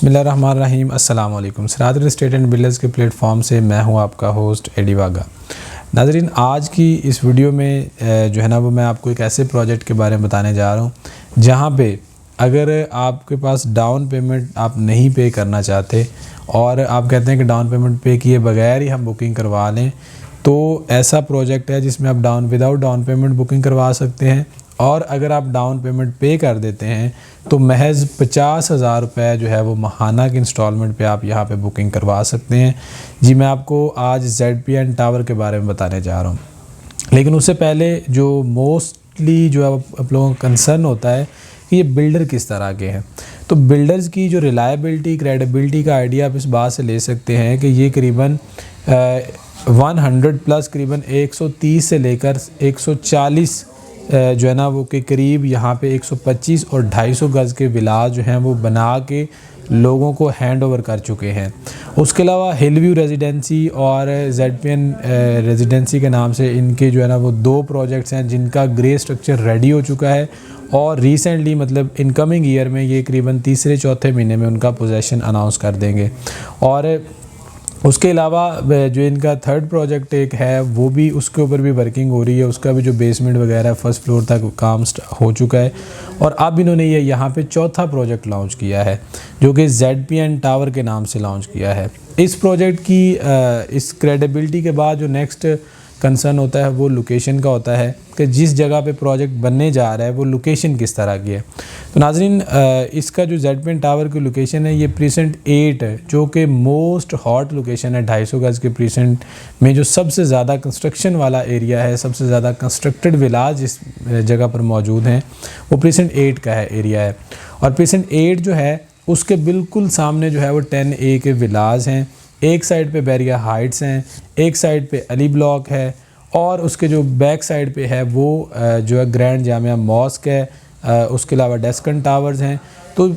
बिस्मिल्लाहिर्रहमानिर्रहीम। अस्सलाम वालेकुम। Siraj real estate and builders के प्लेटफॉर्म से मैं हूं आपका होस्ट एडी वागा। नाज़रीन, आज की इस वीडियो में जो है ना वो मैं आपको एक ऐसे प्रोजेक्ट के बारे में बताने जा रहा हूं जहां पे अगर आपके पास डाउन पेमेंट आप नहीं पे करना चाहते और आप कहते हैं कि डाउन पेमेंट पे किए बगैर ही हम बुकिंग करवा लें, तो ऐसा प्रोजेक्ट है जिसमें आप विदाउट डाउन पेमेंट बुकिंग करवा सकते हैं। और अगर आप डाउन पेमेंट पे कर देते हैं तो महज 50,000 रुपये जो है वो माहाना की इंस्टॉलमेंट पे आप यहाँ पे बुकिंग करवा सकते हैं। जी, मैं आपको आज ZPN टावर के बारे में बताने जा रहा हूँ, लेकिन उससे पहले जो मोस्टली जो आप लोगों का कंसर्न होता है कि ये बिल्डर किस तरह के हैं, तो बिल्डर्स की जो रिलायबिलिटी क्रेडिबिलिटी का आइडिया आप इस बात से ले सकते हैं कि ये करीबन 100 प्लस करीबन 130 से लेकर 140 जो है ना वो के करीब यहाँ पे 125 और 250 गज़ के विलास जो हैं वो बना के लोगों को हैंड ओवर कर चुके हैं। उसके अलावा हिलव्यू रेजिडेंसी और ZPN रेजिडेंसी के नाम से इनके जो है ना वो 2 प्रोजेक्ट्स हैं जिनका ग्रे स्ट्रक्चर रेडी हो चुका है और रिसेंटली मतलब इनकमिंग ईयर में ये करीबन तीसरे चौथे महीने में उनका पोजेसन अनाउंस कर देंगे। और उसके अलावा जो इनका थर्ड प्रोजेक्ट एक है वो भी उसके ऊपर भी वर्किंग हो रही है, उसका भी जो बेसमेंट वगैरह फर्स्ट फ्लोर तक काम हो चुका है। और अब इन्होंने ये यहाँ पे चौथा प्रोजेक्ट लॉन्च किया है जो कि ZPN टावर के नाम से लॉन्च किया है। इस प्रोजेक्ट की इस क्रेडिबिलिटी के बाद जो नेक्स्ट कंसर्न होता है वो लोकेशन का होता है कि जिस जगह पे प्रोजेक्ट बनने जा रहा है वो लोकेशन किस तरह की है। तो नाज़रीन, इसका जो ZPN टावर की लोकेशन है ये प्रीसेंट 8 है जो कि मोस्ट हॉट लोकेशन है। 250 गज़ के प्रीसेंट में जो सबसे ज़्यादा कंस्ट्रक्शन वाला एरिया है, सबसे ज़्यादा कंस्ट्रक्टेड विलाज जिस जगह पर मौजूद हैं वो प्रीसेंट 8 का है एरिया है। और प्रीसेंट 8 जो है उसके बिल्कुल सामने जो है वो 10A के विलाज हैं। एक साइड पे बैरिया हाइट्स हैं, एक साइड पे अली ब्लॉक है और उसके जो बैक साइड पे है वो जो है ग्रैंड जामिया मॉस्क है। उसके अलावा डेस्कन टावर्स हैं। तो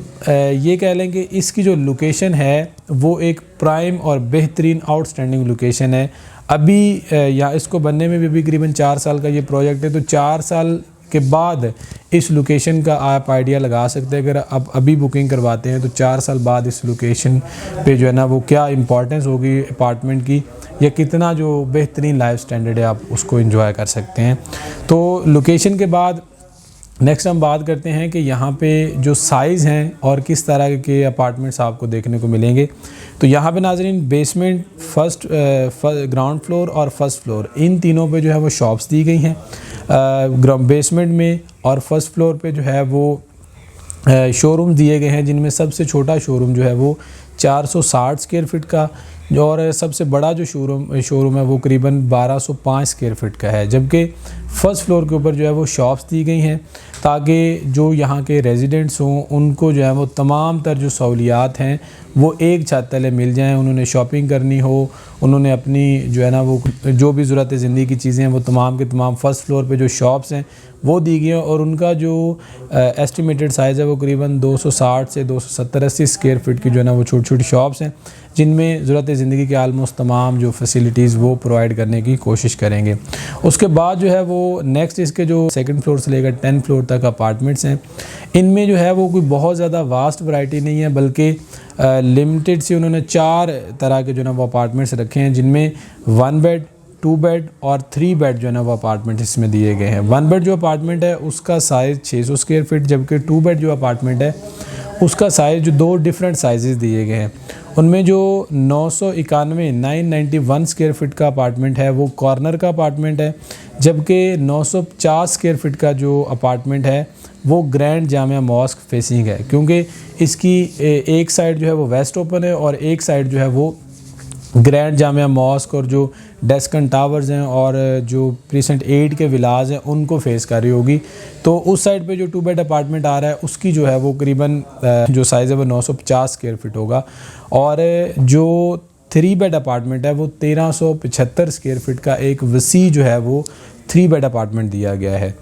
ये कह लें कि इसकी जो लोकेशन है वो एक प्राइम और बेहतरीन आउटस्टैंडिंग लोकेशन है। अभी या इसको बनने में भी करीबन 4 साल का ये प्रोजेक्ट है, तो 4 साल के बाद इस लोकेशन का आप आइडिया लगा सकते हैं। अगर आप अभी बुकिंग करवाते हैं तो 4 साल बाद इस लोकेशन पे जो है ना वो क्या इंपॉर्टेंस होगी अपार्टमेंट की या कितना जो बेहतरीन लाइफ स्टैंडर्ड है आप उसको एंजॉय कर सकते हैं। तो लोकेशन के बाद नेक्स्ट हम बात करते हैं कि यहाँ पे जो साइज़ हैं और किस तरह के अपार्टमेंट्स आपको देखने को मिलेंगे। तो यहाँ पे नाज़रीन बेसमेंट, ग्राउंड फ्लोर और फर्स्ट फ्लोर इन तीनों पे जो है वो शॉप्स दी गई हैं। बेसमेंट में और फर्स्ट फ्लोर पे जो है वो शोरूम दिए गए हैं, जिनमें सबसे छोटा शोरूम जो है वो 460 स्क्वायर फीट का और सबसे बड़ा जो शोरूम है वो करीबन 1205 स्क्वायर फीट का है। जबकि फ़र्स्ट फ्लोर के ऊपर जो है वो शॉप्स दी गई हैं ताकि जो यहाँ के रेजिडेंट्स हों उनको जो है वो तमाम तर जो सहूलियात हैं वो एक छत तले मिल जाएं। उन्होंने शॉपिंग करनी हो, उन्होंने अपनी जो है ना वो जो भी ज़रूरत ज़िंदगी की चीज़ें हैं वो तमाम के तमाम फ़र्स्ट फ्लोर पे जो शॉप्स हैं वो दी गई हैं। और उनका जो एस्टिमेटेड साइज़ है वो करीबन 260 से 270-80 स्क्वायर फीट की जो है ना वो छोटी छोटी शॉप्स हैं जिनमें ज़रूरत ज़िंदगी के आलमोस्ट तमाम जो फैसिलिटीज़ वो प्रोवाइड करने की कोशिश करेंगे। उसके बाद जो है वो नेक्स्ट इसके जो सेकंड फ्लोर से लेकर 10 फ्लोर तक अपार्टमेंट्स हैं, इनमें जो है वो कोई बहुत ज़्यादा वास्ट वैरायटी नहीं है, बल्कि लिमिटेड से उन्होंने 4 तरह के जो है ना वो अपार्टमेंट्स रखे हैं जिनमें 1 बेड, 2 बेड और 3 बेड जो है ना वो अपार्टमेंट इसमें दिए गए हैं। 1 बेड जो अपार्टमेंट है उसका साइज़ 600 स्क्वायर फीट, जबकि 2 बेड जो अपार्टमेंट है उसका साइज़ जो 2 डिफरेंट साइजेस दिए गए हैं उनमें जो 991 स्क्वायर फीट का अपार्टमेंट है वो कॉर्नर का अपार्टमेंट है, जबकि 950 स्क्वायर फीट का जो अपार्टमेंट है वो ग्रैंड जामिया मॉस्क फेसिंग है, क्योंकि इसकी एक साइड जो है वो वेस्ट ओपन है और एक साइड जो है वो ग्रैंड जामिया मॉस्क और जो डेस्कन टावर्स हैं और जो प्रीसेंट 8 के विलाज हैं उनको फेस कर रही होगी। तो उस साइड पे जो 2 बेड अपार्टमेंट आ रहा है उसकी जो है वो करीबन जो साइज़ है वो 950 स्क्वायर फीट होगा और जो 3 बेड अपार्टमेंट है वो 1375 स्क्वायर फीट का एक वसी जो है वो 3 बेड अपार्टमेंट दिया गया है।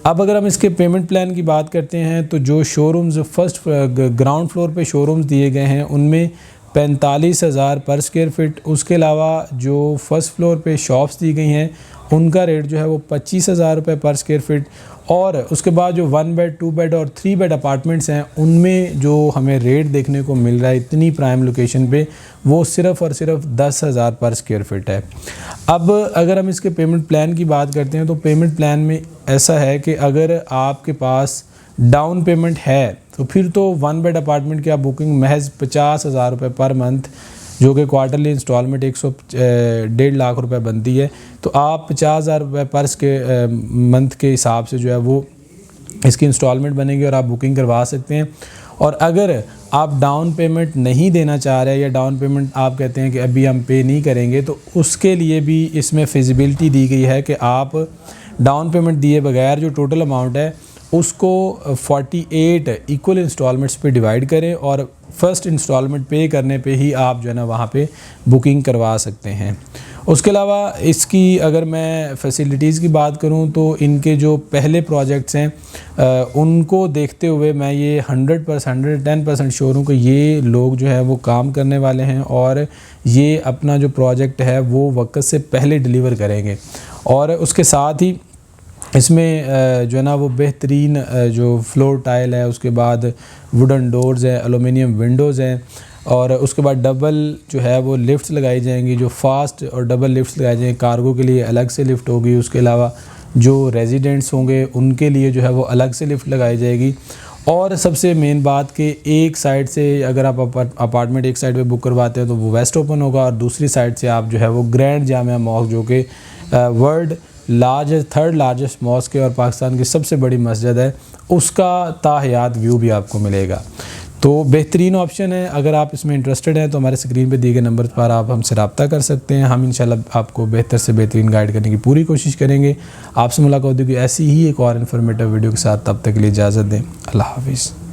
अब अगर हम इसके पेमेंट प्लान की बात करते हैं तो जो शोरूम्स फर्स्ट ग्राउंड फ्लोर पे शोरूम्स दिए गए हैं उनमें 45,000 पर स्क्वायर फीट। उसके अलावा जो फर्स्ट फ्लोर पे शॉप्स दी गई हैं उनका रेट जो है वो 25,000 रुपये पर स्क्वायर फीट। और उसके बाद जो 1 बेड 2 बेड और 3 बेड अपार्टमेंट्स हैं उनमें जो हमें रेट देखने को मिल रहा है इतनी प्राइम लोकेशन पे, वो सिर्फ़ और सिर्फ 10,000 पर स्क्वायर फीट है। अब अगर हम इसके पेमेंट प्लान की बात करते हैं तो पेमेंट प्लान में ऐसा है कि अगर आपके पास डाउन पेमेंट है तो फिर तो 1 बेड अपार्टमेंट की आप बुकिंग महज 50,000 रुपये पर मंथ, जो कि क्वार्टरली इंस्टॉलमेंट 1.5 लाख रुपए बनती है, तो आप 50,000 रुपये पर मंथ के हिसाब से जो है वो इसकी इंस्टॉलमेंट बनेगी और आप बुकिंग करवा सकते हैं। और अगर आप डाउन पेमेंट नहीं देना चाह रहे हैं या डाउन पेमेंट आप कहते हैं कि अभी हम पे नहीं करेंगे, तो उसके लिए भी इसमें फिजिबिलिटी दी गई है कि आप डाउन पेमेंट दिए बगैर जो टोटल अमाउंट है उसको 48 इक्वल इंस्टॉलमेंट्स पे डिवाइड करें और फर्स्ट इंस्टॉलमेंट पे करने पे ही आप जो है ना वहाँ पे बुकिंग करवा सकते हैं। उसके अलावा इसकी अगर मैं फैसिलिटीज़ की बात करूँ तो इनके जो पहले प्रोजेक्ट्स हैं उनको देखते हुए मैं ये 110% श्योर हूँ कि ये लोग जो है वो काम करने वाले हैं और ये अपना जो प्रोजेक्ट है वो वक्त से पहले डिलीवर करेंगे। और उसके साथ ही इसमें जो है ना वो बेहतरीन जो फ्लोर टाइल है, उसके बाद वुडन डोर्स हैं, एलुमिनियम विंडोज़ हैं, और उसके बाद डबल जो है वो लिफ्ट्स लगाई जाएंगी, जो फास्ट और डबल लिफ्ट्स लगाई जाएंगी। कार्गो के लिए अलग से लिफ्ट होगी, उसके अलावा जो रेजिडेंट्स होंगे उनके लिए जो है वो अलग से लिफ्ट लगाई जाएगी। और सबसे मेन बात कि एक साइड से अगर आप अपार्टमेंट एक साइड पे बुक करवाते हैं तो वो वेस्ट ओपन होगा, और दूसरी साइड से आप जो है वो ग्रैंड जामिया मॉस्क, जो कि वर्ल्ड थर्ड लार्जेस्ट मॉस्क है और पाकिस्तान की सबसे बड़ी मस्जिद है, उसका ताहयात व्यू भी आपको मिलेगा। तो बेहतरीन ऑप्शन है। अगर आप इसमें इंटरेस्टेड हैं तो हमारे स्क्रीन पे दिए गए नंबर पर आप हमसे रब्ता कर सकते हैं। हम इंशाल्लाह आपको बेहतर से बेहतरीन गाइड करने की पूरी कोशिश करेंगे। आपसे मुलाकात होगी ऐसी ही एक और इन्फॉर्मेटिव वीडियो के साथ। तब तक के लिए इजाज़त दें। अल्लाह हाफिज़।